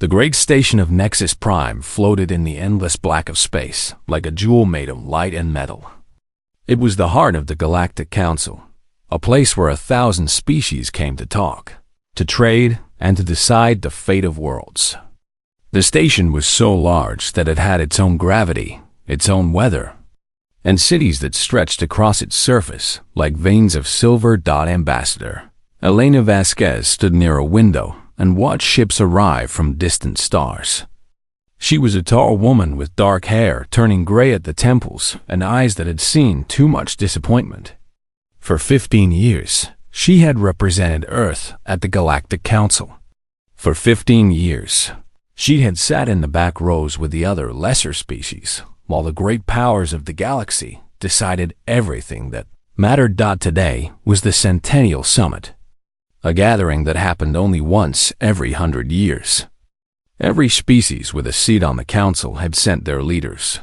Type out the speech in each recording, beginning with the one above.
The great station of Nexus Prime floated in the endless black of space, like a jewel made of light and metal. It was the heart of the Galactic Council, a place where 1,000 species came to talk, to trade, and to decide the fate of worlds. The station was so large that it had its own gravity, its own weather, and cities that stretched across its surface like veins of silver. Ambassador Elena Vasquez stood near a window and watched ships arrive from distant stars. She was a tall woman with dark hair turning gray at the temples and eyes that had seen too much disappointment. For 15 years, she had represented Earth at the Galactic Council. For 15 years, she had sat in the back rows with the other lesser species, while the great powers of the galaxy decided everything that mattered. Today was the Centennial Summit, a gathering that happened only once every 100 years. Every species with a seat on the council had sent their leaders.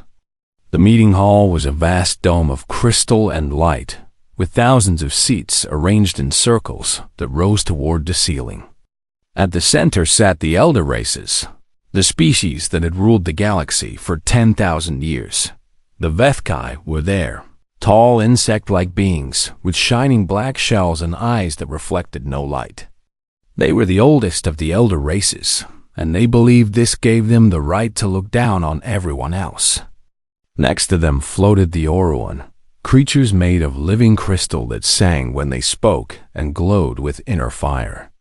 The meeting hall was a vast dome of crystal and light, with thousands of seats arranged in circles that rose toward the ceiling. At the center sat the elder races, the species that had ruled the galaxy for 10,000 years. The Vethkai were there, tall insect-like beings with shining black shells and eyes that reflected no light. They were the oldest of the elder races, and they believed this gave them the right to look down on everyone else. Next to them floated the Oruan, creatures made of living crystal that sang when they spoke and glowed with inner fire.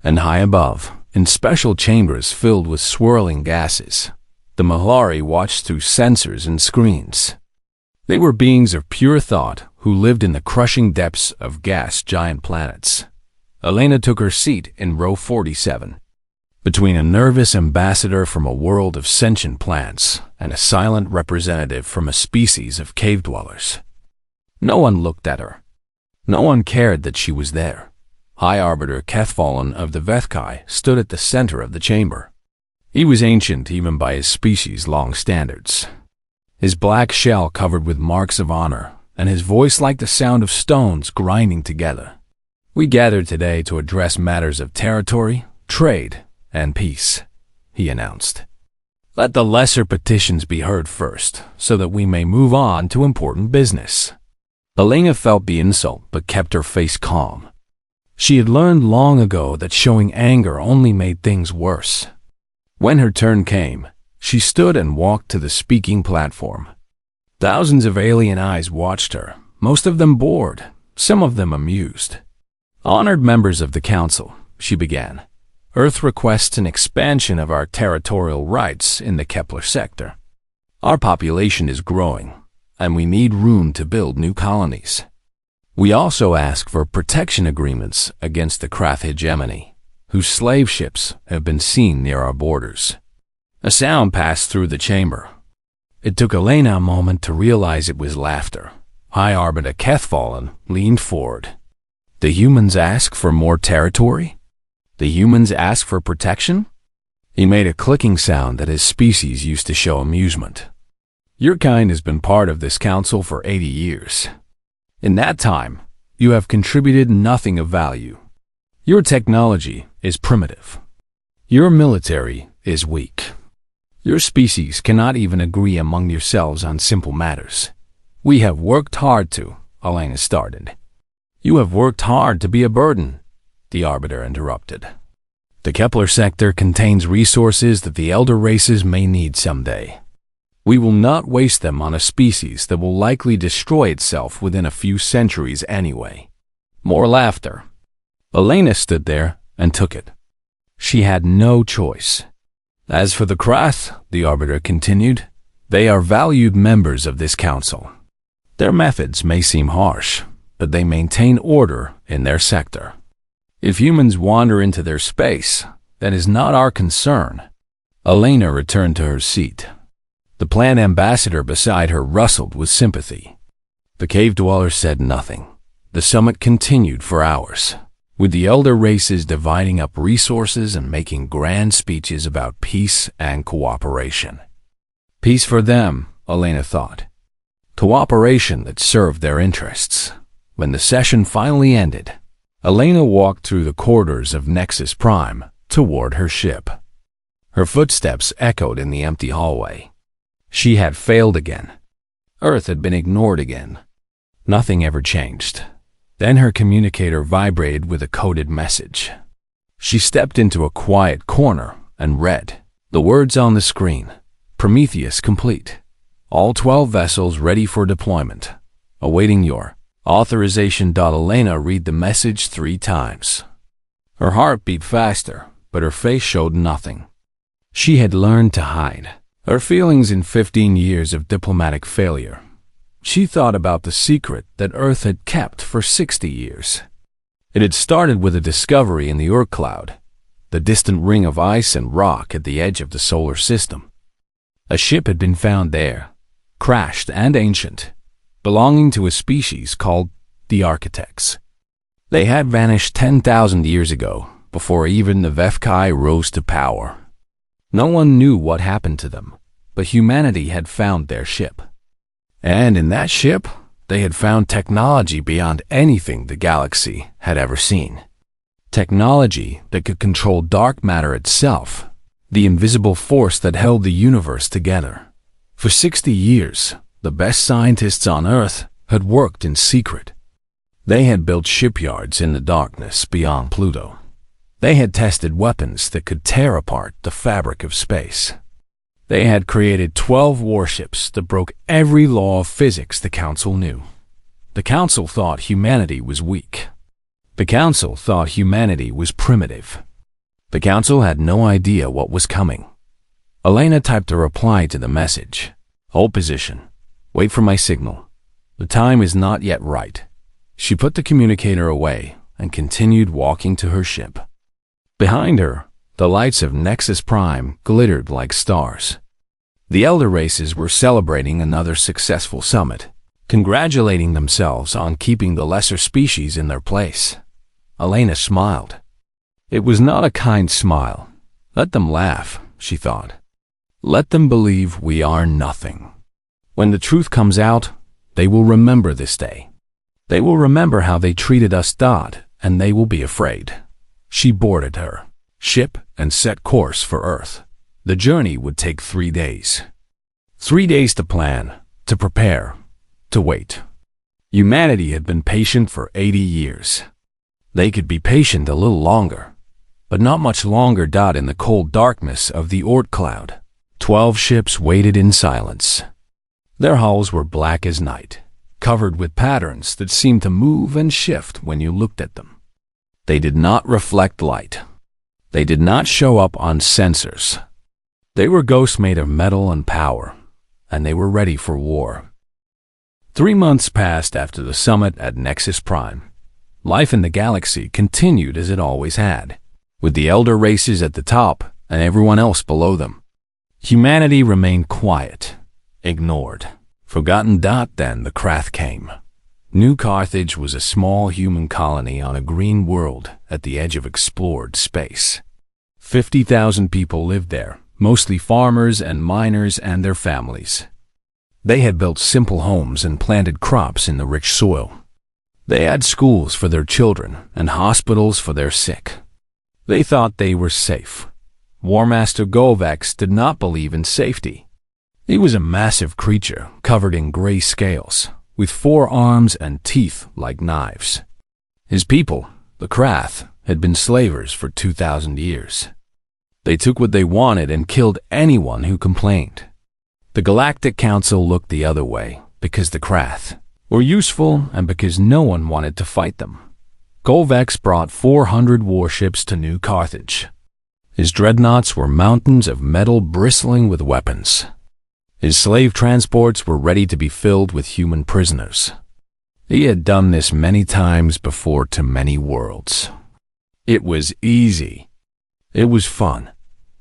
And high above, in special chambers filled with swirling gases, the Mahlari watched through sensors and screens. They were beings of pure thought who lived in the crushing depths of gas giant planets. Elena took her seat in row 47, between a nervous ambassador from a world of sentient plants and a silent representative from a species of cave dwellers. No one looked at her. No one cared that she was there. High Arbiter Kethfallen of the Vethkai stood at the center of the chamber. He was ancient even by his species' long standards. His black shell covered with marks of honor, and his voice like the sound of stones grinding together. "We gathered today to address matters of territory, trade, and peace," he announced. "Let the lesser petitions be heard first, so that we may move on to important business." Elena felt the insult but kept her face calm. She had learned long ago that showing anger only made things worse. When her turn came, she stood and walked to the speaking platform. Thousands of alien eyes watched her, most of them bored, some of them amused. "Honored members of the Council," she began, "Earth requests an expansion of our territorial rights in the Kepler sector. Our population is growing, and we need room to build new colonies. We also ask for protection agreements against the Krath hegemony, whose slave ships have been seen near our borders." A sound passed through the chamber. It took Elena a moment to realize it was laughter. High Arbiter Kethfallen leaned forward. "The humans ask for more territory? The humans ask for protection?" He made a clicking sound that his species used to show amusement. "Your kind has been part of this council for 80 years. In that time, you have contributed nothing of value. Your technology is primitive. Your military is weak. Your species cannot even agree among yourselves on simple matters. We have worked hard to," Elena started. "You have worked hard to be a burden," the Arbiter interrupted. "The Kepler sector contains resources that the elder races may need someday. We will not waste them on a species that will likely destroy itself within a few centuries anyway." More laughter. Elena stood there and took it. She had no choice. "As for the Krath," the Arbiter continued, "they are valued members of this council. Their methods may seem harsh, but they maintain order in their sector. If humans wander into their space, that is not our concern." Elena returned to her seat. The plant ambassador beside her rustled with sympathy. The cave dweller said nothing. The summit continued for hours, with the elder races dividing up resources and making grand speeches about peace and cooperation. Peace for them, Elena thought. Cooperation that served their interests. When the session finally ended, Elena walked through the corridors of Nexus Prime toward her ship. Her footsteps echoed in the empty hallway. She had failed again. Earth had been ignored again. Nothing ever changed. Then her communicator vibrated with a coded message. She stepped into a quiet corner and read the words on the screen. Prometheus complete. All 12 vessels ready for deployment. Awaiting your authorization. Elena read the message 3 times. Her heart beat faster, but her face showed nothing. She had learned to hide her feelings in 15 years of diplomatic failure. She thought about the secret that Earth had kept for 60 years. It had started with a discovery in the Oort cloud, the distant ring of ice and rock at the edge of the solar system. A ship had been found there, crashed and ancient, belonging to a species called the Architects. They had vanished 10,000 years ago, before even the HFY rose to power. No one knew what happened to them, but humanity had found their ship. And in that ship, they had found technology beyond anything the galaxy had ever seen. Technology that could control dark matter itself, the invisible force that held the universe together. For 60 years, the best scientists on Earth had worked in secret. They had built shipyards in the darkness beyond Pluto. They had tested weapons that could tear apart the fabric of space. They had created 12 warships that broke every law of physics the Council knew. The Council thought humanity was weak. The Council thought humanity was primitive. The Council had no idea what was coming. Elena typed a reply to the message. Hold position. Wait for my signal. The time is not yet right. She put the communicator away and continued walking to her ship. Behind her, the lights of Nexus Prime glittered like stars. The elder races were celebrating another successful summit, congratulating themselves on keeping the lesser species in their place. Elena smiled. It was not a kind smile. Let them laugh, she thought. Let them believe we are nothing. When the truth comes out, they will remember this day. They will remember how they treated us, and they will be afraid. She boarded her ship and set course for Earth. The journey would take 3 days. 3 days to plan, to prepare, to wait. Humanity had been patient for 80 years. They could be patient a little longer, but not much longer. In the cold darkness of the Oort cloud, 12 ships waited in silence. Their hulls were black as night, covered with patterns that seemed to move and shift when you looked at them. They did not reflect light. They did not show up on sensors. They were ghosts made of metal and power, and they were ready for war. 3 months passed after the summit at Nexus Prime. Life in the galaxy continued as it always had, with the elder races at the top and everyone else below them. Humanity remained quiet, ignored, forgotten. Then the Krath came. New Carthage was a small human colony on a green world at the edge of explored space. 50,000 people lived there, mostly farmers and miners and their families. They had built simple homes and planted crops in the rich soil. They had schools for their children and hospitals for their sick. They thought they were safe. War Master Golvex did not believe in safety. He was a massive creature covered in gray scales, with 4 arms and teeth like knives. His people, the Krath, had been slavers for 2,000 years. They took what they wanted and killed anyone who complained. The Galactic Council looked the other way because the Krath were useful and because no one wanted to fight them. Golvex brought 400 warships to New Carthage. His dreadnoughts were mountains of metal bristling with weapons. His slave transports were ready to be filled with human prisoners. He had done this many times before to many worlds. It was easy. It was fun.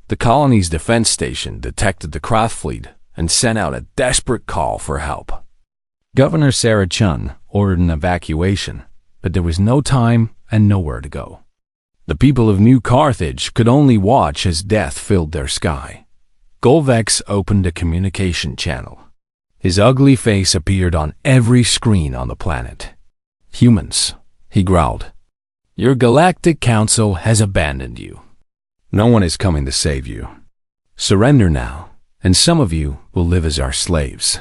The colony's defense station detected the Krath fleet and sent out a desperate call for help. Governor Sarah Chun ordered an evacuation, but there was no time and nowhere to go. The people of New Carthage could only watch as death filled their sky. Golvex opened a communication channel. His ugly face appeared on every screen on the planet. "Humans," he growled. "Your Galactic Council has abandoned you. No one is coming to save you. Surrender now, and some of you will live as our slaves.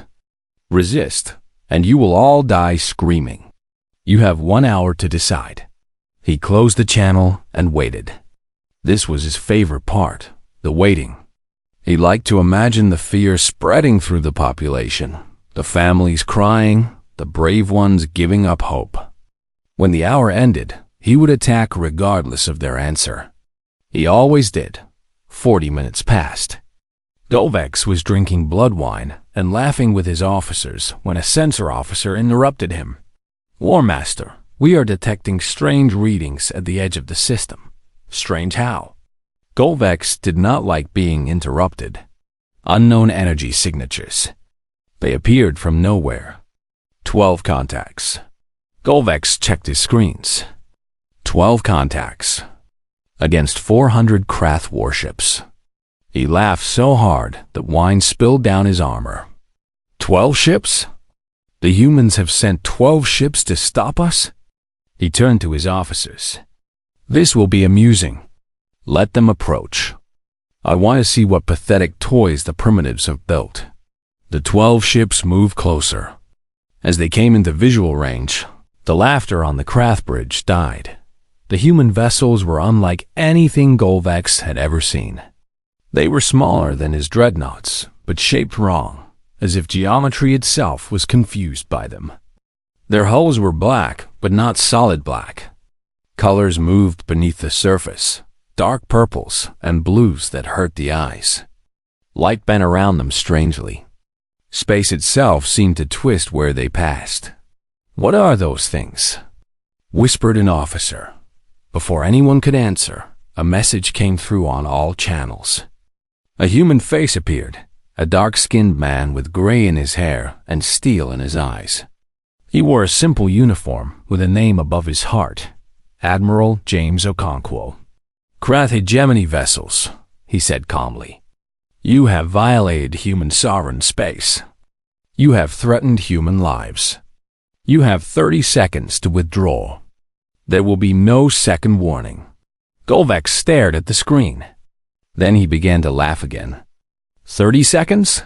Resist, and you will all die screaming. You have 1 hour to decide." He closed the channel and waited. This was his favorite part, the waiting. He liked to imagine the fear spreading through the population, the families crying, the brave ones giving up hope. When the hour ended, he would attack regardless of their answer. He always did. 40 minutes passed. Golvex was drinking blood wine and laughing with his officers when a sensor officer interrupted him. "War Master, we are detecting strange readings at the edge of the system." "Strange how?" Golvex did not like being interrupted. Unknown energy signatures. They appeared from nowhere. 12 contacts. Golvex checked his screens. 12 contacts. Against 400 Krath warships. He laughed so hard that wine spilled down his armor. 12 ships? The humans have sent 12 ships to stop us? He turned to his officers. "This will be amusing. Let them approach. I want to see what pathetic toys the primitives have built." The 12 ships moved closer. As they came into visual range, the laughter on the Krath bridge died. The human vessels were unlike anything Golvex had ever seen. They were smaller than his dreadnoughts, but shaped wrong, as if geometry itself was confused by them. Their hulls were black, but not solid black. Colors moved beneath the surface, dark purples and blues that hurt the eyes. Light bent around them strangely. Space itself seemed to twist where they passed. "What are those things?" whispered an officer. Before anyone could answer, a message came through on all channels. A human face appeared, a dark-skinned man with gray in his hair and steel in his eyes. He wore a simple uniform with a name above his heart, Admiral James Okonkwo. "Krath hegemony vessels," he said calmly. "You have violated human sovereign space. You have threatened human lives. You have 30 seconds to withdraw. There will be no second warning." Golvex stared at the screen. Then he began to laugh again. 30 seconds?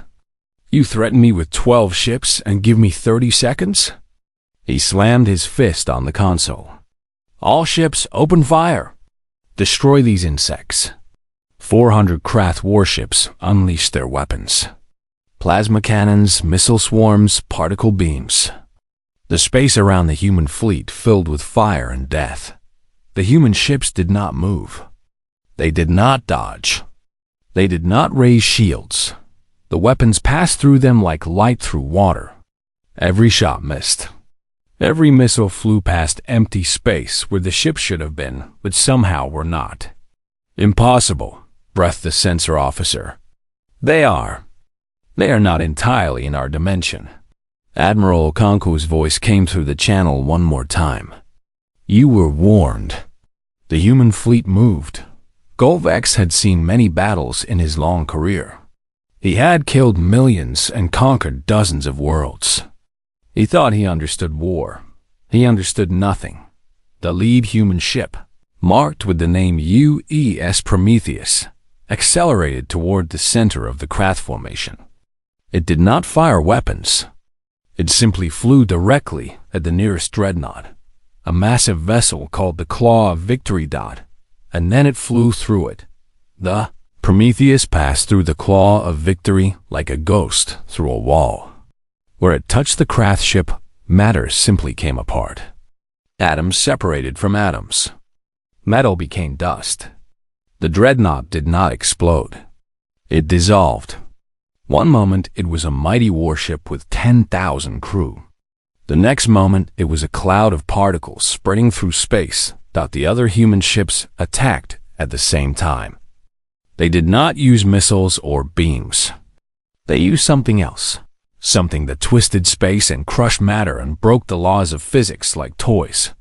You threaten me with 12 ships and give me 30 seconds? He slammed his fist on the console. "All ships, open fire. Destroy these insects." 400 Krath warships unleashed their weapons. Plasma cannons, missile swarms, particle beams. The space around the human fleet filled with fire and death. The human ships did not move. They did not dodge. They did not raise shields. The weapons passed through them like light through water. Every shot missed. Every missile flew past empty space where the ships should have been, but somehow were not. "Impossible," breathed the sensor officer. They are not entirely in our dimension." Admiral Okonkwo's voice came through the channel one more time. "You were warned." The human fleet moved. Golvex had seen many battles in his long career. He had killed millions and conquered dozens of worlds. He thought he understood war. He understood nothing. The lead human ship, marked with the name UES Prometheus, accelerated toward the center of the Krath formation. It did not fire weapons. It simply flew directly at the nearest dreadnought, a massive vessel called the Claw of Victory. And then it flew through it. The Prometheus passed through the Claw of Victory like a ghost through a wall. Where it touched the Krath ship, matter simply came apart. Atoms separated from atoms. Metal became dust. The dreadnought did not explode. It dissolved. One moment it was a mighty warship with 10,000 crew. The next moment it was a cloud of particles spreading through space that the other human ships attacked at the same time. They did not use missiles or beams. They used something else. Something that twisted space and crushed matter and broke the laws of physics like toys.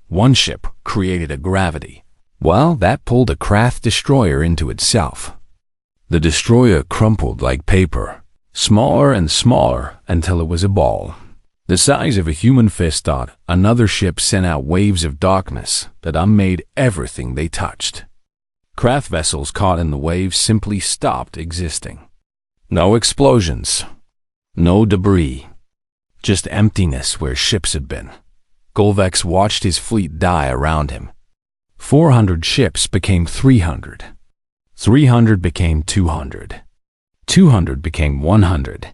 One ship created a gravity, while that pulled a Krath destroyer into itself. The destroyer crumpled like paper, smaller and smaller until it was a ball. The size of a human fist. Another ship sent out waves of darkness that unmade everything they touched. Craft vessels caught in the waves simply stopped existing. No explosions. No debris. Just emptiness where ships had been. Golvex watched his fleet die around him. 400 ships became 300. 300 became 200. 200 became 100.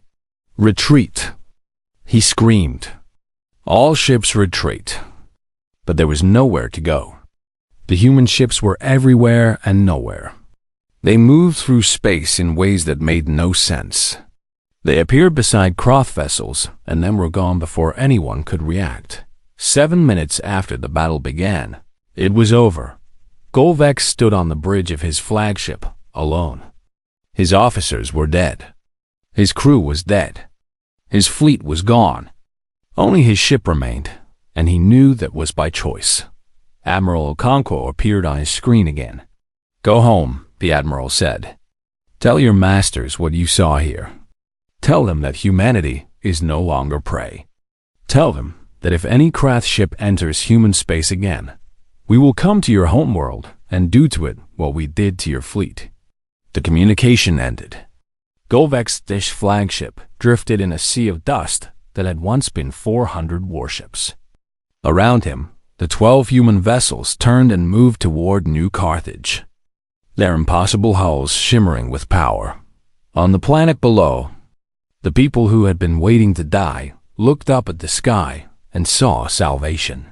Retreat. He screamed. All ships retreat. But there was nowhere to go. The human ships were everywhere and nowhere. They moved through space in ways that made no sense. They appeared beside craft vessels and then were gone before anyone could react. 7 minutes after the battle began, it was over. Golvex stood on the bridge of his flagship, alone. His officers were dead. His crew was dead. His fleet was gone. Only his ship remained, and he knew that was by choice. Admiral Okonkwo appeared on his screen again. "Go home," the Admiral said. "Tell your masters what you saw here. Tell them that humanity is no longer prey. Tell them that if any craft ship enters human space again, we will come to your homeworld and do to it what we did to your fleet." The communication ended. Golvex's flagship drifted in a sea of dust that had once been 400 warships. Around him, the 12 human vessels turned and moved toward New Carthage, their impossible hulls shimmering with power. On the planet below, the people who had been waiting to die looked up at the sky and saw salvation.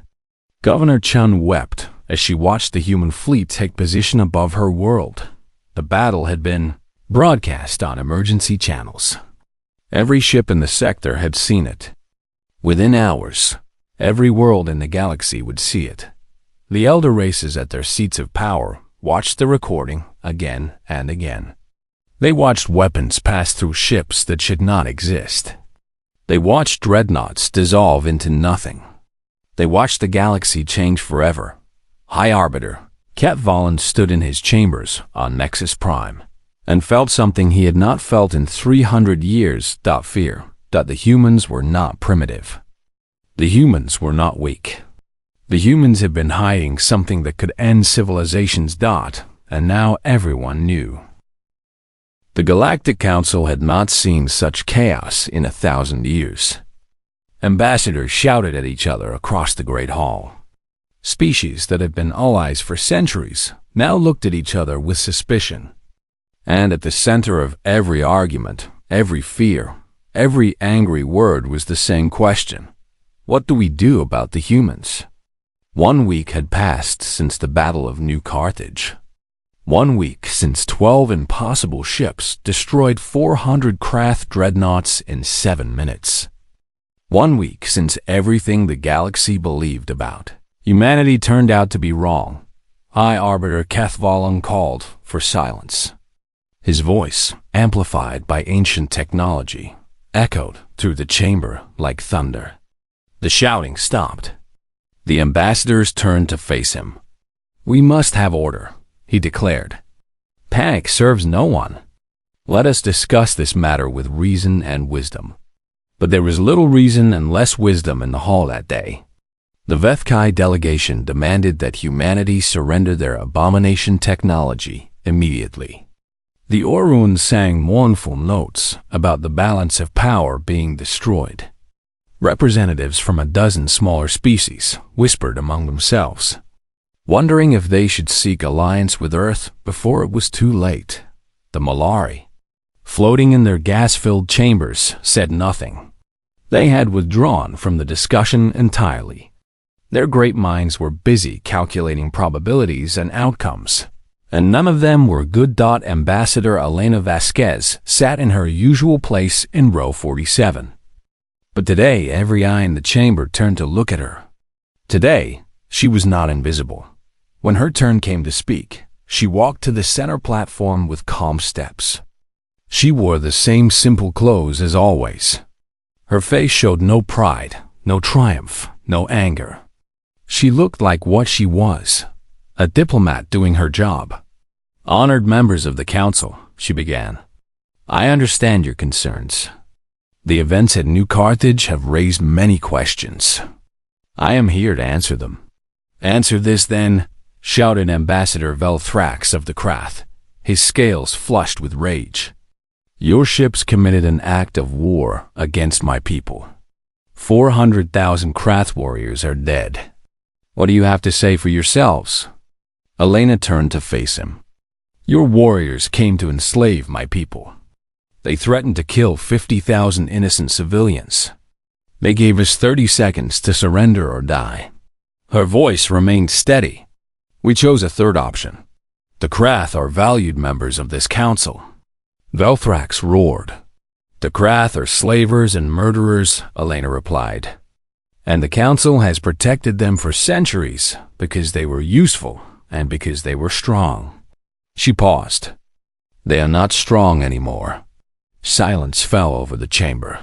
Governor Chun wept as she watched the human fleet take position above her world. The battle had been broadcast on emergency channels. Every ship in the sector had seen it. Within hours, every world in the galaxy would see it. The elder races at their seats of power watched the recording again and again. They watched weapons pass through ships that should not exist. They watched dreadnoughts dissolve into nothing. They watched the galaxy change forever. High Arbiter Cat Valen stood in his chambers on Nexus Prime and felt something he had not felt in 300 years. Fear that the humans were not primitive. The humans were not weak. The humans had been hiding something that could end civilizations. And now everyone knew. The Galactic Council had not seen such chaos in 1,000 years. Ambassadors shouted at each other across the Great Hall. Species that had been allies for centuries now looked at each other with suspicion. And at the center of every argument, every fear, every angry word was the same question. What do we do about the humans? 1 week had passed since the Battle of New Carthage. 1 week since 12 impossible ships destroyed 400 craft dreadnoughts in 7 minutes. 1 week since everything the galaxy believed about humanity turned out to be wrong. High Arbiter Cathvalan called for silence. His voice, amplified by ancient technology, echoed through the chamber like thunder. The shouting stopped. The ambassadors turned to face him. "We must have order," he declared. "Panic serves no one. Let us discuss this matter with reason and wisdom." But there was little reason and less wisdom in the hall that day. The Vethkai delegation demanded that humanity surrender their abomination technology immediately. The Orun sang mournful notes about the balance of power being destroyed. Representatives from a dozen smaller species whispered among themselves, wondering if they should seek alliance with Earth before it was too late. The Malari, floating in their gas-filled chambers, said nothing. They had withdrawn from the discussion entirely. Their great minds were busy calculating probabilities and outcomes, and none of them were good. Ambassador Elena Vasquez sat in her usual place in row 47. But today every eye in the chamber turned to look at her. Today, she was not invisible. When her turn came to speak, she walked to the center platform with calm steps. She wore the same simple clothes as always. Her face showed no pride, no triumph, no anger. She looked like what she was, a diplomat doing her job. "Honored members of the council," she began, "I understand your concerns. The events at New Carthage have raised many questions. I am here to answer them." "Answer this then," shouted Ambassador Velthrax of the Krath, his scales flushed with rage. Your ships committed an act of war against my people. 400,000 Krath warriors are dead. What do you have to say for yourselves? Elena turned to face him. Your warriors came to enslave my people. They threatened to kill 50,000 innocent civilians. They gave us 30 seconds to surrender or die. Her voice remained steady. We chose a third option. The Krath are valued members of this council. Velthrax roared. The Krath are slavers and murderers, Elena replied. And the council has protected them for centuries because they were useful and because they were strong. She paused. They are not strong anymore. Silence fell over the chamber.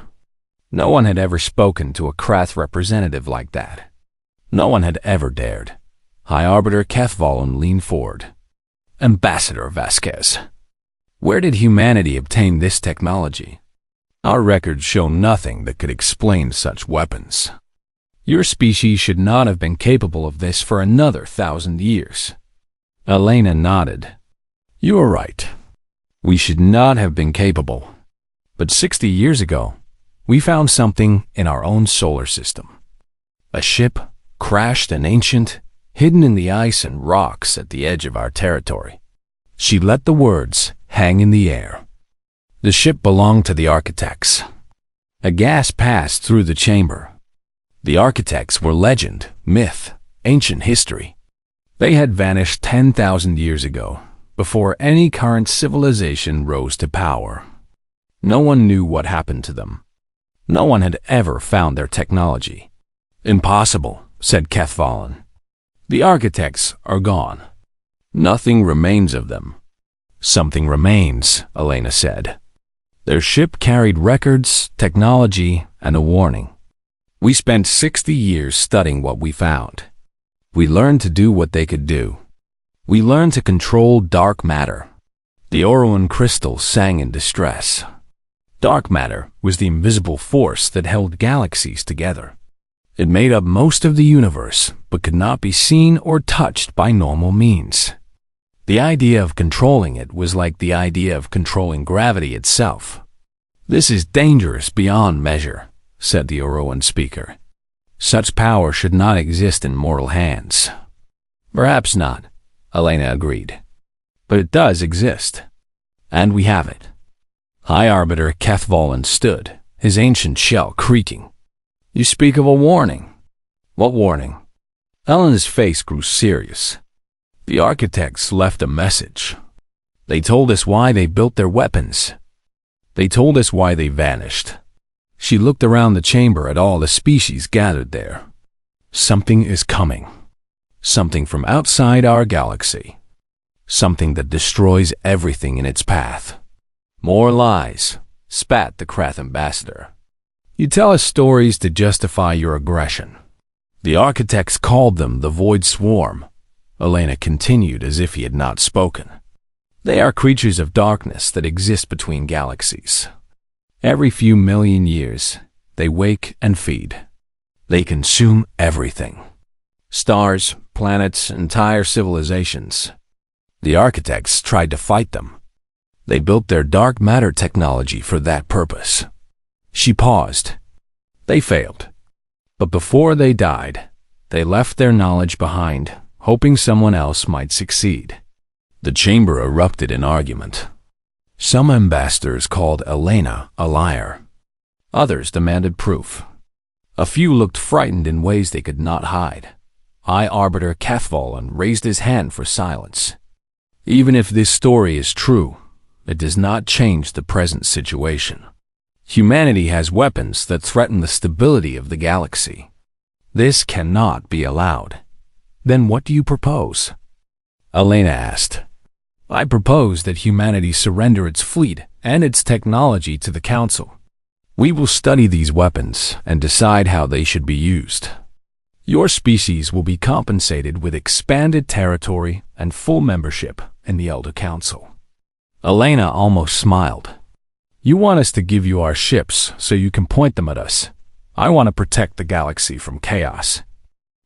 No one had ever spoken to a Krath representative like that. No one had ever dared. High Arbiter Kethvalen leaned forward. Ambassador Vasquez, where did humanity obtain this technology? Our records show nothing that could explain such weapons. Your species should not have been capable of this for another 1,000 years. Elena nodded. You are right. We should not have been capable. But 60 years ago, we found something in our own solar system. A ship, crashed and ancient, hidden in the ice and rocks at the edge of our territory. She let the words hang in the air. The ship belonged to the architects. A gasp passed through the chamber. The architects were legend, myth, ancient history. They had vanished 10,000 years ago, before any current civilization rose to power. No one knew what happened to them. No one had ever found their technology. Impossible, said Kethvalen. The architects are gone. Nothing remains of them. Something remains, Elena said. Their ship carried records, technology, and a warning. We spent 60 years studying what we found. We learned to do what they could do. We learned to control dark matter. The Orowan crystal sang in distress. Dark matter was the invisible force that held galaxies together. It made up most of the universe, but could not be seen or touched by normal means. The idea of controlling it was like the idea of controlling gravity itself. This is dangerous beyond measure, said the Orowan speaker. Such power should not exist in mortal hands. Perhaps not, Elena agreed. But it does exist. And we have it. High Arbiter Kethvalen stood, his ancient shell creaking. You speak of a warning. What warning? Elena's face grew serious. The architects left a message. They told us why they built their weapons. They told us why they vanished. She looked around the chamber at all the species gathered there. Something is coming. Something from outside our galaxy. Something that destroys everything in its path. More lies, spat the Krath ambassador. You tell us stories to justify your aggression. The architects called them the Void Swarm. Elena continued as if he had not spoken. They are creatures of darkness that exist between galaxies. Every few million years, they wake and feed. They consume everything. Stars, planets, entire civilizations. The architects tried to fight them. They built their dark matter technology for that purpose. She paused. They failed. But before they died, they left their knowledge behind, hoping someone else might succeed. The chamber erupted in argument. Some ambassadors called Elena a liar. Others demanded proof. A few looked frightened in ways they could not hide. High Arbiter Kethvalen raised his hand for silence. Even if this story is true, it does not change the present situation. Humanity has weapons that threaten the stability of the galaxy. This cannot be allowed. Then what do you propose? Elena asked. I propose that humanity surrender its fleet and its technology to the Council. We will study these weapons and decide how they should be used. Your species will be compensated with expanded territory and full membership in the Elder Council. Elena almost smiled. You want us to give you our ships so you can point them at us. I want to protect the galaxy from chaos.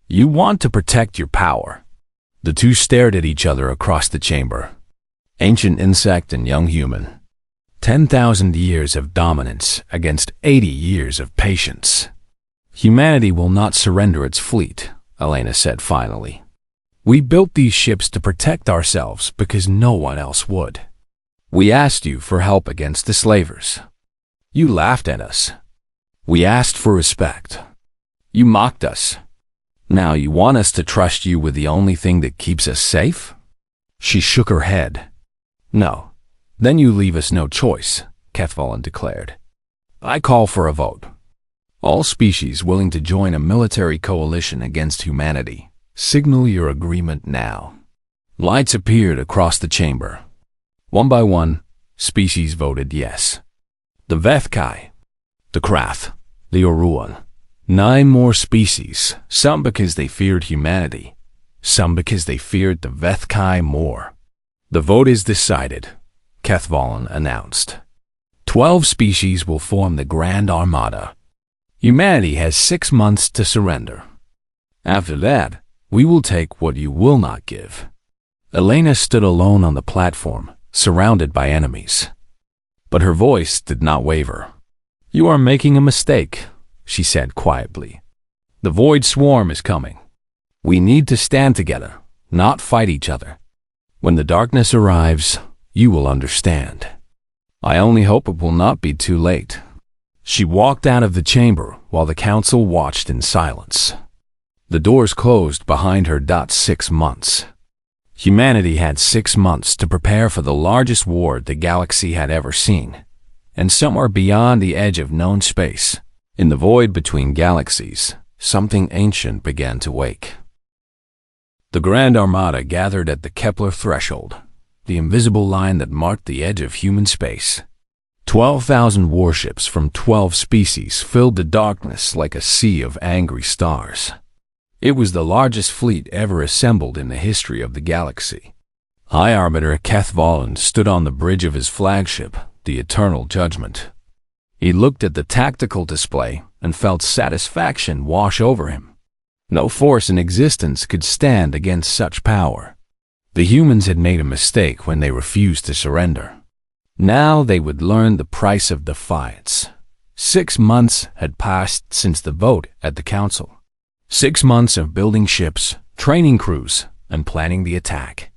You want to protect your power. The two stared at each other across the chamber. Ancient insect and young human. 10,000 years of dominance against 80 years of patience. Humanity will not surrender its fleet, Elena said finally. We built these ships to protect ourselves because no one else would. We asked you for help against the slavers. You laughed at us. We asked for respect. You mocked us. Now you want us to trust you with the only thing that keeps us safe? She shook her head. No. Then you leave us no choice, Kethvallen declared. I call for a vote. All species willing to join a military coalition against humanity, signal your agreement now. Lights appeared across the chamber. One by one, species voted yes. The Vethkai, the Krath, the Oruan. 9 more species, some because they feared humanity, some because they feared the Vethkai more. The vote is decided, Kethvallen announced. 12 species will form the Grand Armada. Humanity has 6 months to surrender. After that, we will take what you will not give. Elena stood alone on the platform, surrounded by enemies. But her voice did not waver. You are making a mistake, she said quietly. The Void Swarm is coming. We need to stand together, not fight each other. When the darkness arrives, you will understand. I only hope it will not be too late. She walked out of the chamber while the council watched in silence. The doors closed behind her. 6 months. Humanity had 6 months to prepare for the largest war the galaxy had ever seen. And somewhere beyond the edge of known space, in the void between galaxies, something ancient began to wake. The Grand Armada gathered at the Kepler threshold, the invisible line that marked the edge of human space. 12,000 warships from 12 species filled the darkness like a sea of angry stars. It was the largest fleet ever assembled in the history of the galaxy. High Arbiter Kethvallen stood on the bridge of his flagship, the Eternal Judgment. He looked at the tactical display and felt satisfaction wash over him. No force in existence could stand against such power. The humans had made a mistake when they refused to surrender. Now they would learn the price of defiance. 6 months had passed since the vote at the council. 6 months of building ships, training crews, and planning the attack.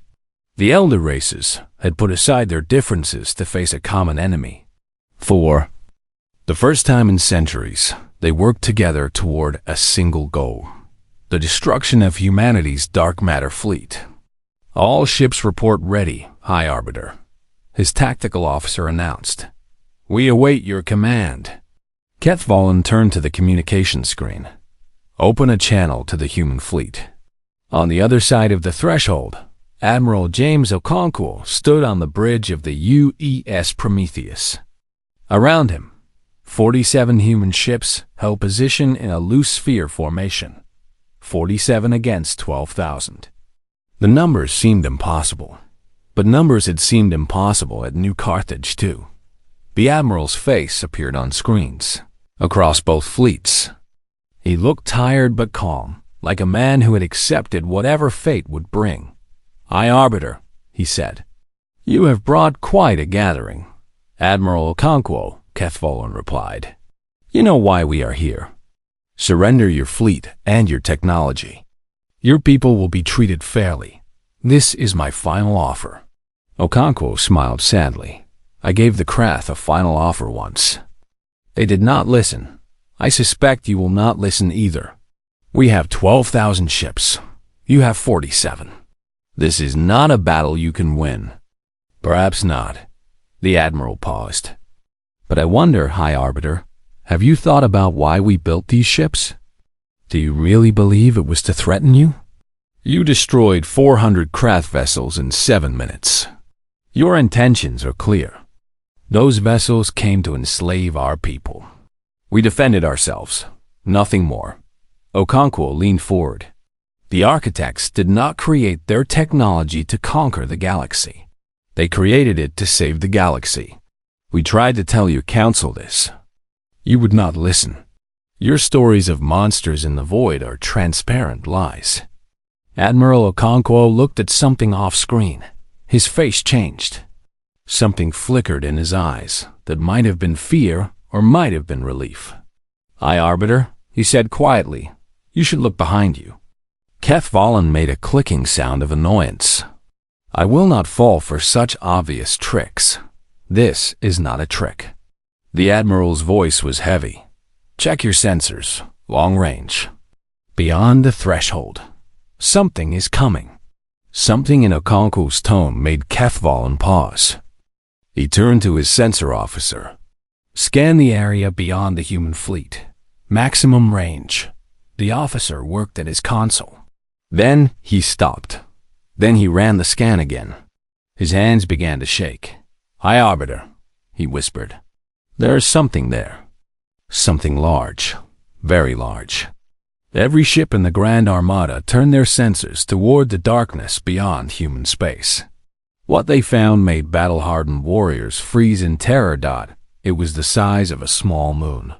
The elder races had put aside their differences to face a common enemy. For the first time in centuries, they worked together toward a single goal: the destruction of humanity's dark matter fleet. All ships report ready, High Arbiter, his tactical officer announced. We await your command. Kethvallen turned to the communication screen. Open a channel to the human fleet. On the other side of the threshold, Admiral James Okonkwo stood on the bridge of the UES Prometheus. Around him, 47 human ships held position in a loose sphere formation, 47 against 12,000. The numbers seemed impossible, but numbers had seemed impossible at New Carthage too. The Admiral's face appeared on screens, across both fleets. He looked tired but calm, like a man who had accepted whatever fate would bring. High Arbiter, he said, you have brought quite a gathering. Admiral Okonkwo, Kethvallen replied. You know why we are here. Surrender your fleet and your technology. Your people will be treated fairly. This is my final offer. Okonkwo smiled sadly. I gave the Krath a final offer once. They did not listen. I suspect you will not listen either. We have 12,000 ships. You have 47. This is not a battle you can win. Perhaps not. The Admiral paused. But I wonder, High Arbiter, have you thought about why we built these ships? Do you really believe it was to threaten you? You destroyed 400 Krath vessels in 7 minutes. Your intentions are clear. Those vessels came to enslave our people. We defended ourselves, nothing more. Okonkwo leaned forward. The architects did not create their technology to conquer the galaxy. They created it to save the galaxy. We tried to tell your council this. You would not listen. Your stories of monsters in the void are transparent lies. Admiral Okonkwo looked at something off-screen. His face changed. Something flickered in his eyes that might have been fear or might have been relief. "Aye, Arbiter," he said quietly. "You should look behind you." Kethvalen made a clicking sound of annoyance. "I will not fall for such obvious tricks. This is not a trick." The Admiral's voice was heavy. "Check your sensors. Long range. Beyond the threshold. Something is coming." Something in Okonkwo's tone made Kethvalen pause. He turned to his sensor officer. "Scan the area beyond the human fleet. Maximum range." The officer worked at his console. Then he stopped. Then he ran the scan again. His hands began to shake. "Aye, Arbiter," he whispered. "There is something there. Something large. Very large." Every ship in the Grand Armada turned their sensors toward the darkness beyond human space. What they found made battle-hardened warriors freeze in terror. It was the size of a small moon.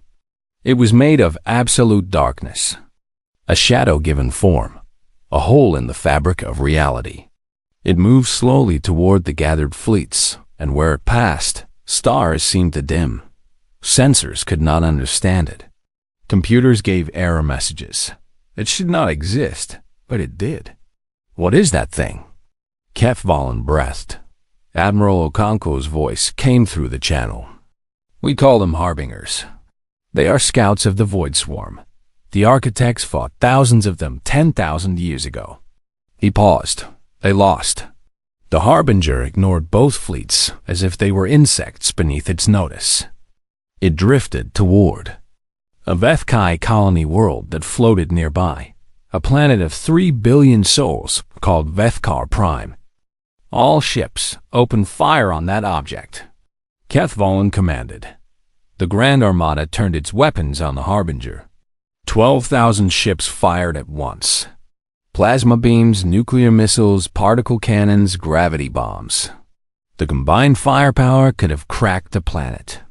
It was made of absolute darkness. A shadow given form. A hole in the fabric of reality. It moved slowly toward the gathered fleets, and where it passed, stars seemed to dim. Sensors could not understand it. Computers gave error messages. It should not exist, but it did. "What is that thing?" Kethvalen breathed. Admiral Okonkwo's voice came through the channel. "We call them harbingers. They are scouts of the Void Swarm. The architects fought thousands of them 10,000 years ago." He paused. "They lost." The Harbinger ignored both fleets as if they were insects beneath its notice. It drifted toward a Vethkai colony world that floated nearby, a planet of 3 billion souls called Vethkar Prime. "All ships, open fire on that object," Kethvalen commanded. The Grand Armada turned its weapons on the Harbinger. 12,000 ships fired at once. Plasma beams, nuclear missiles, particle cannons, gravity bombs. The combined firepower could have cracked the planet.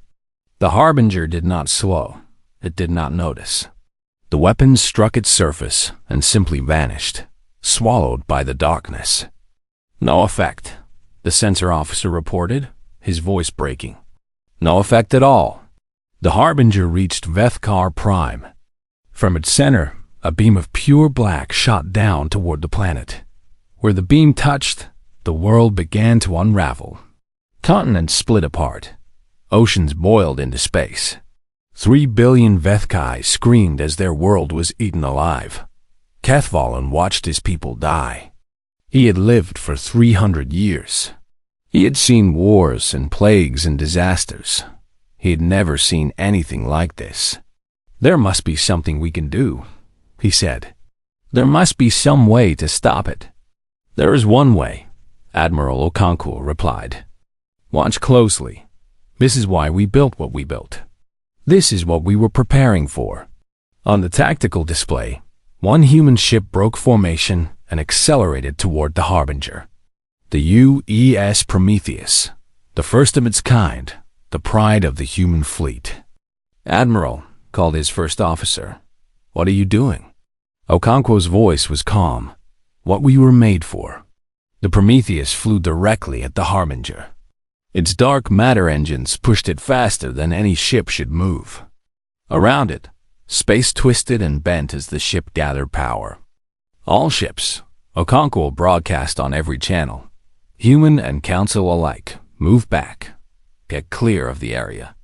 The Harbinger did not slow. It did not notice. The weapons struck its surface and simply vanished, swallowed by the darkness. "No effect," the sensor officer reported, his voice breaking. "No effect at all." The Harbinger reached Vethkar Prime. From its center, a beam of pure black shot down toward the planet. Where the beam touched, the world began to unravel. Continents split apart. Oceans boiled into space. 3 billion Vethkai screamed as their world was eaten alive. Kethvalen watched his people die. He had lived for 300 years. He had seen wars and plagues and disasters. He had never seen anything like this. "There must be something we can do," he said. "There must be some way to stop it." "There is one way," Admiral Okonkwo replied. "Watch closely. This is why we built what we built. This is what we were preparing for." On the tactical display, one human ship broke formation and accelerated toward the Harbinger. The UES Prometheus, the first of its kind, the pride of the human fleet. "Admiral," called his first officer, "what are you doing?" Okonkwo's voice was calm. "What we were made for." The Prometheus flew directly at the Harbinger. Its dark matter engines pushed it faster than any ship should move. Around it, space twisted and bent as the ship gathered power. "All ships," Okonkwo broadcast on every channel, "human and council alike, move back. Get clear of the area.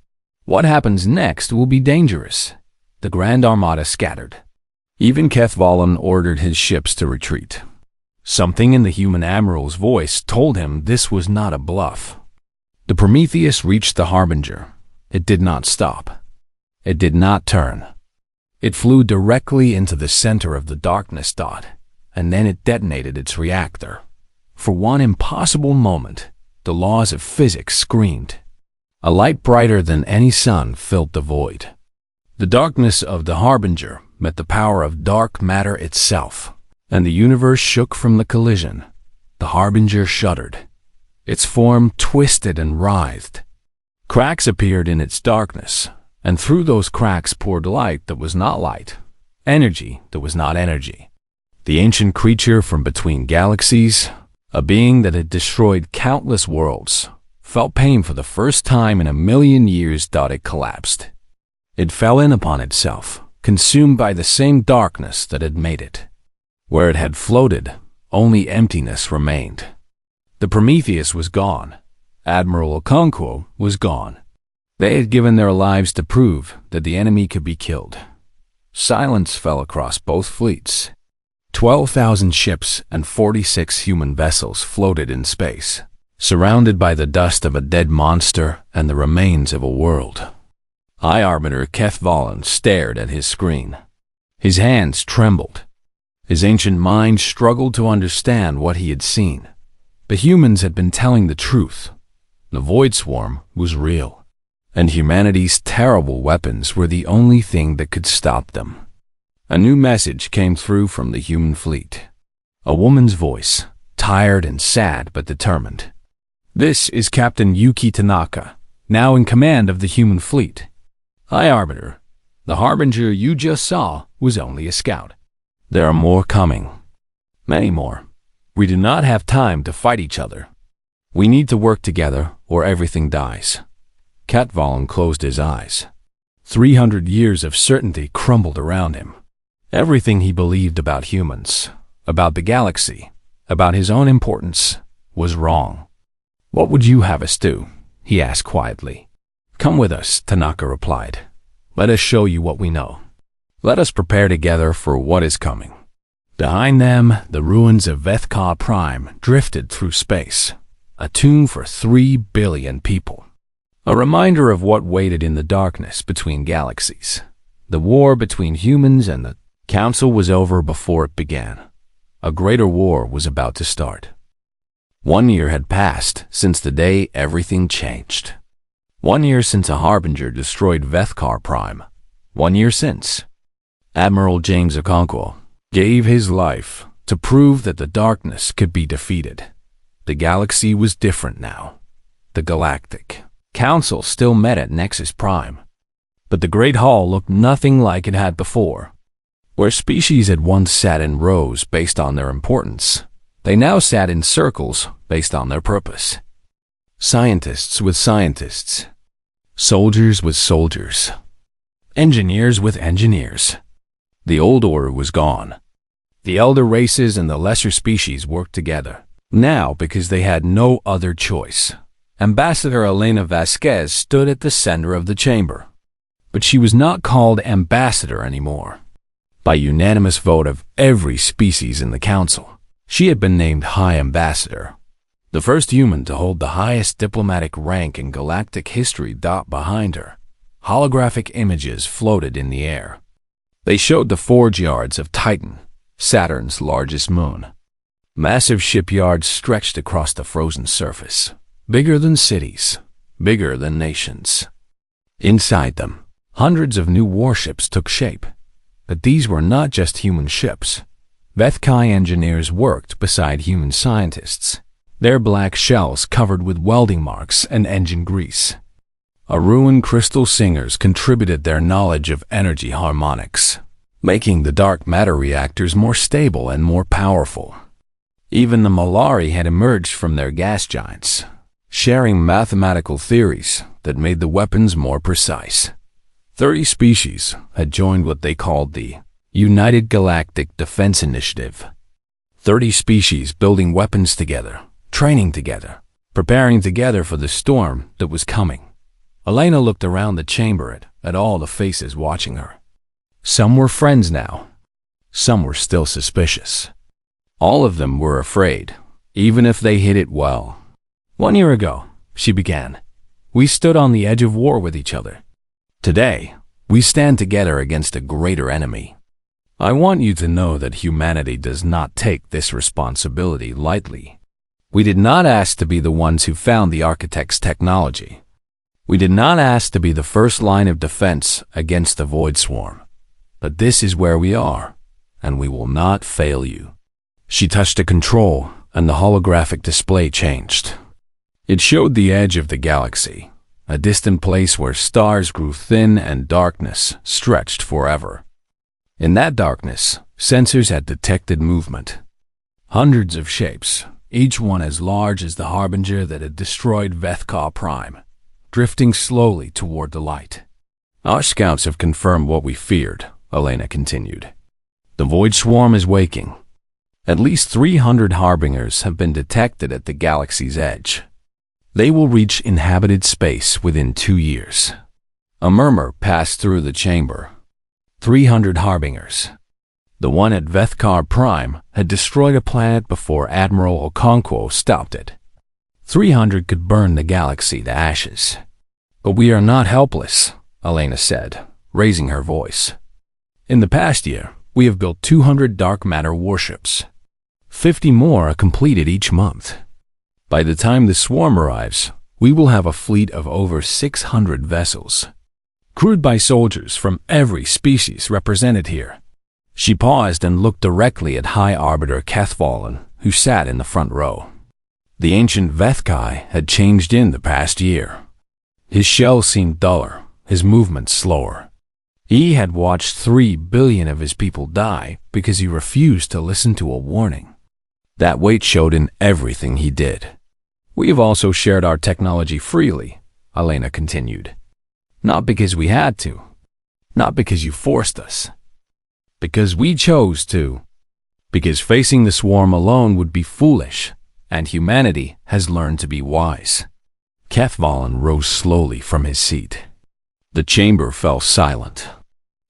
What happens next will be dangerous." The Grand Armada scattered. Even Kethvalen ordered his ships to retreat. Something in the human admiral's voice told him this was not a bluff. The Prometheus reached the Harbinger. It did not stop. It did not turn. It flew directly into the center of the darkness, and then it detonated its reactor. For one impossible moment, the laws of physics screamed. A light brighter than any sun filled the void. The darkness of the Harbinger met the power of dark matter itself, and the universe shook from the collision. The Harbinger shuddered. Its form twisted and writhed. Cracks appeared in its darkness, and through those cracks poured light that was not light, energy that was not energy. The ancient creature from between galaxies, a being that had destroyed countless worlds, felt pain for the first time in a million years. It collapsed. It fell in upon itself, consumed by the same darkness that had made it. Where it had floated, only emptiness remained. The Prometheus was gone. Admiral Okonkwo was gone. They had given their lives to prove that the enemy could be killed. Silence fell across both fleets. 12,000 ships and 46 human vessels floated in space, surrounded by the dust of a dead monster and the remains of a world. High Arbiter Keth Valen stared at his screen. His hands trembled. His ancient mind struggled to understand what he had seen. The humans had been telling the truth. The Void Swarm was real, and humanity's terrible weapons were the only thing that could stop them. A new message came through from the human fleet. A woman's voice, tired and sad but determined. "This is Captain Yuki Tanaka, now in command of the human fleet. High Arbiter, the Harbinger you just saw was only a scout. There are more coming. Many more. We do not have time to fight each other. We need to work together or everything dies." Kat Valen closed his eyes. 300 years of certainty crumbled around him. Everything he believed about humans, about the galaxy, about his own importance, was wrong. "What would you have us do?" he asked quietly. "Come with us," Tanaka replied. "Let us show you what we know. Let us prepare together for what is coming." Behind them, the ruins of Vethka Prime drifted through space, a tomb for 3 billion people. A reminder of what waited in the darkness between galaxies. The war between humans and the Council was over before it began. A greater war was about to start. 1 year had passed since the day everything changed. 1 year since a Harbinger destroyed Vethkar Prime. 1 year since Admiral James Okonkwo gave his life to prove that the darkness could be defeated. The galaxy was different now. The Galactic Council still met at Nexus Prime, but the Great Hall looked nothing like it had before. Where species had once sat in rows based on their importance, they now sat in circles based on their purpose. Scientists with scientists, soldiers with soldiers, engineers with engineers. The old order was gone. The elder races and the lesser species worked together, now because they had no other choice. Ambassador Elena Vasquez stood at the center of the chamber, but she was not called ambassador anymore. By unanimous vote of every species in the council, she had been named High Ambassador, the first human to hold the highest diplomatic rank in galactic history. Behind her, holographic images floated in the air. They showed the forge yards of Titan, Saturn's largest moon. Massive shipyards stretched across the frozen surface, bigger than cities, bigger than nations. Inside them, hundreds of new warships took shape. But these were not just human ships. Vethkai engineers worked beside human scientists, their black shells covered with welding marks and engine grease. Aruan crystal singers contributed their knowledge of energy harmonics, making the dark matter reactors more stable and more powerful. Even the Malari had emerged from their gas giants, sharing mathematical theories that made the weapons more precise. 30 species had joined what they called the United Galactic Defense Initiative. 30 species building weapons together, training together, preparing together for the storm that was coming. Elena looked around the chamber at all the faces watching her. Some were friends now. Some were still suspicious. All of them were afraid, even if they hid it well. 1 year ago, she began, we stood on the edge of war with each other. Today, we stand together against a greater enemy. I want you to know that humanity does not take this responsibility lightly. We did not ask to be the ones who found the architect's technology. We did not ask to be the first line of defense against the Void Swarm. But this is where we are, and we will not fail you. She touched a control, and the holographic display changed. It showed the edge of the galaxy, a distant place where stars grew thin and darkness stretched forever. In that darkness, sensors had detected movement. Hundreds of shapes, each one as large as the harbinger that had destroyed Vethkar Prime, drifting slowly toward the light. Our scouts have confirmed what we feared, Elena continued. The Void Swarm is waking. At least 300 harbingers have been detected at the galaxy's edge. They will reach inhabited space within 2 years. A murmur passed through the chamber. 300 harbingers. The one at Vethkar Prime had destroyed a planet before Admiral Okonkwo stopped it. 300 could burn the galaxy to ashes. But we are not helpless, Elena said, raising her voice. In the past year, we have built 200 dark matter warships. 50 more are completed each month. By the time the swarm arrives, we will have a fleet of over 600 vessels, crewed by soldiers from every species represented here. She paused and looked directly at High Arbiter Kethvalen, who sat in the front row. The ancient Vethkai had changed in the past year. His shell seemed duller, his movements slower. He had watched 3 billion of his people die because he refused to listen to a warning. That weight showed in everything he did. We have also shared our technology freely, Elena continued. Not because we had to. Not because you forced us. Because we chose to. Because facing the swarm alone would be foolish, and humanity has learned to be wise. Kethvalen rose slowly from his seat. The chamber fell silent.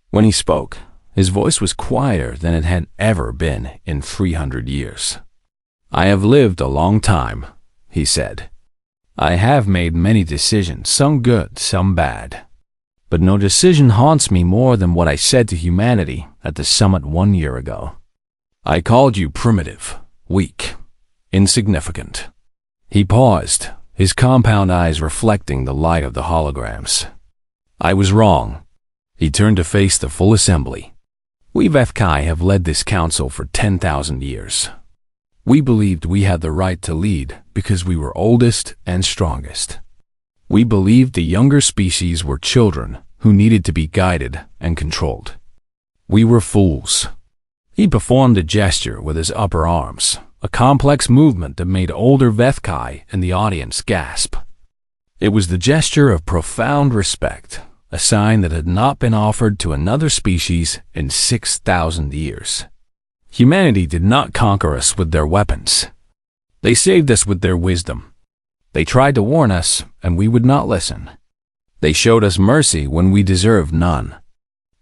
When he spoke, his voice was quieter than it had ever been in 300 years. I have lived a long time, he said. I have made many decisions, some good, some bad. But no decision haunts me more than what I said to humanity at the summit 1 year ago. I called you primitive, weak, insignificant. He paused, his compound eyes reflecting the light of the holograms. I was wrong. He turned to face the full assembly. We Vethkai have led this council for 10,000 years. We believed we had the right to lead because we were oldest and strongest. We believed the younger species were children who needed to be guided and controlled. We were fools. He performed a gesture with his upper arms, a complex movement that made older Vethkai and the audience gasp. It was the gesture of profound respect, a sign that had not been offered to another species in 6,000 years. Humanity did not conquer us with their weapons. They saved us with their wisdom. They tried to warn us, and we would not listen. They showed us mercy when we deserved none.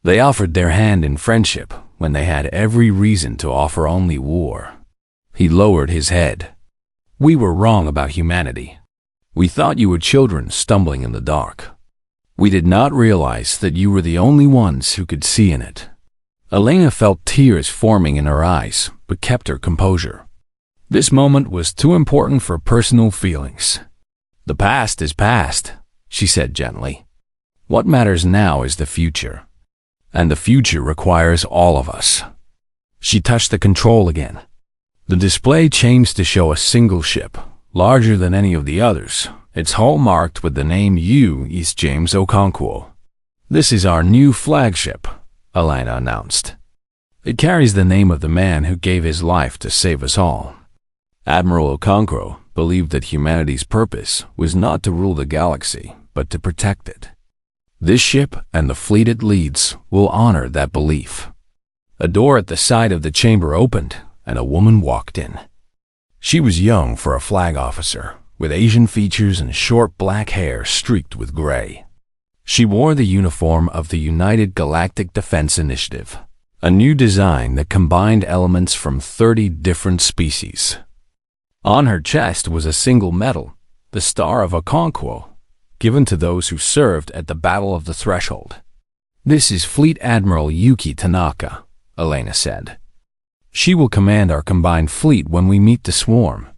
They offered their hand in friendship when they had every reason to offer only war. He lowered his head. We were wrong about humanity. We thought you were children stumbling in the dark. We did not realize that you were the only ones who could see in it. Elena felt tears forming in her eyes, but kept her composure. This moment was too important for personal feelings. The past is past, she said gently. What matters now is the future. And the future requires all of us. She touched the control again. The display changed to show a single ship, larger than any of the others, its hull marked with the name U. East James Okonkwo. This is our new flagship, Elena announced. It carries the name of the man who gave his life to save us all. Admiral Okonkwo believed that humanity's purpose was not to rule the galaxy, but to protect it. This ship and the fleet it leads will honor that belief. A door at the side of the chamber opened, and a woman walked in. She was young for a flag officer, with Asian features and short black hair streaked with gray. She wore the uniform of the United Galactic Defense Initiative, a new design that combined elements from 30 different species. On her chest was a single medal, the Star of Okonkwo, given to those who served at the Battle of the Threshold. This is Fleet Admiral Yuki Tanaka, Elena said. She will command our combined fleet when we meet the swarm.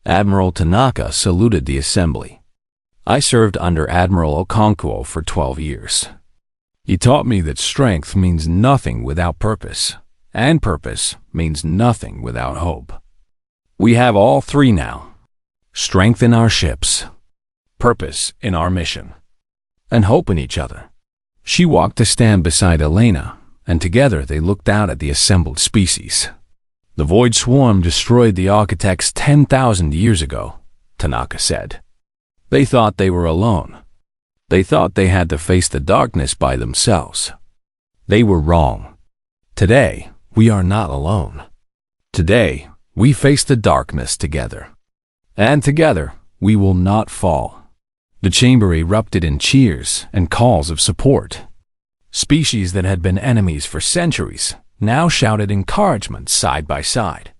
Admiral Tanaka saluted the assembly. I served under Admiral Okonkwo for 12 years. He taught me that strength means nothing without purpose, and purpose means nothing without hope. We have all three now. Strength in our ships, purpose in our mission, and hope in each other. She walked to stand beside Elena, and together they looked out at the assembled species. The Void Swarm destroyed the architects 10,000 years ago, Tanaka said. They thought they were alone. They thought they had to face the darkness by themselves. They were wrong. Today, we are not alone. Today, we face the darkness together. And together, we will not fall. The chamber erupted in cheers and calls of support. Species that had been enemies for centuries now shouted encouragement side by side.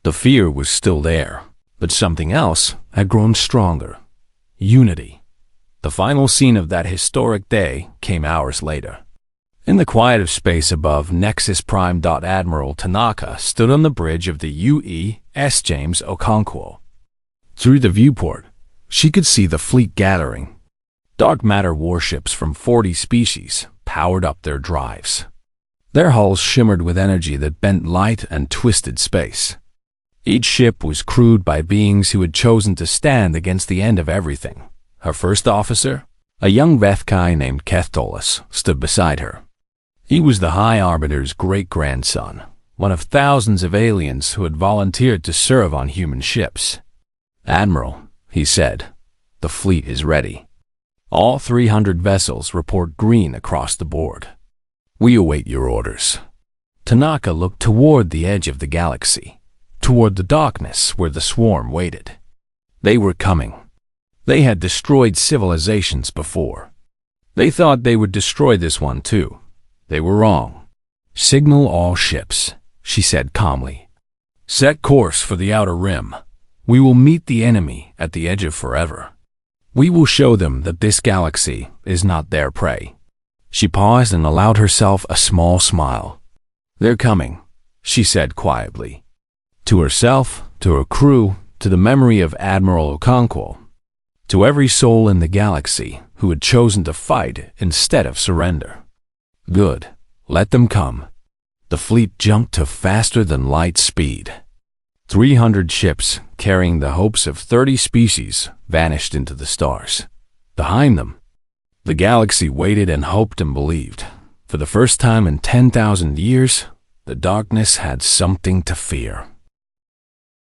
The fear was still there, but something else had grown stronger. Unity. The final scene of that historic day came hours later. In the quiet of space above Nexus Prime. Admiral Tanaka stood on the bridge of the U.S. James Okonkwo. Through the viewport, she could see the fleet gathering. Dark matter warships from 40 species powered up their drives. Their hulls shimmered with energy that bent light and twisted space. Each ship was crewed by beings who had chosen to stand against the end of everything. Her first officer, a young Vethkai named Kethtolis, stood beside her. He was the High Arbiter's great-grandson, one of thousands of aliens who had volunteered to serve on human ships. "Admiral," he said, "the fleet is ready. All 300 vessels report green across the board. We await your orders." Tanaka looked toward the edge of the galaxy, toward the darkness where the swarm waited. They were coming. They had destroyed civilizations before. They thought they would destroy this one too. They were wrong. "Signal all ships," she said calmly. "Set course for the outer rim. We will meet the enemy at the edge of forever. We will show them that this galaxy is not their prey." She paused and allowed herself a small smile. "They're coming," she said quietly. To herself, to her crew, to the memory of Admiral Okonkwo, to every soul in the galaxy who had chosen to fight instead of surrender. Good. Let them come. The fleet jumped to faster than light speed. 300 ships carrying the hopes of 30 species vanished into the stars. Behind them, the galaxy waited and hoped and believed. For the first time in 10,000 years, the darkness had something to fear.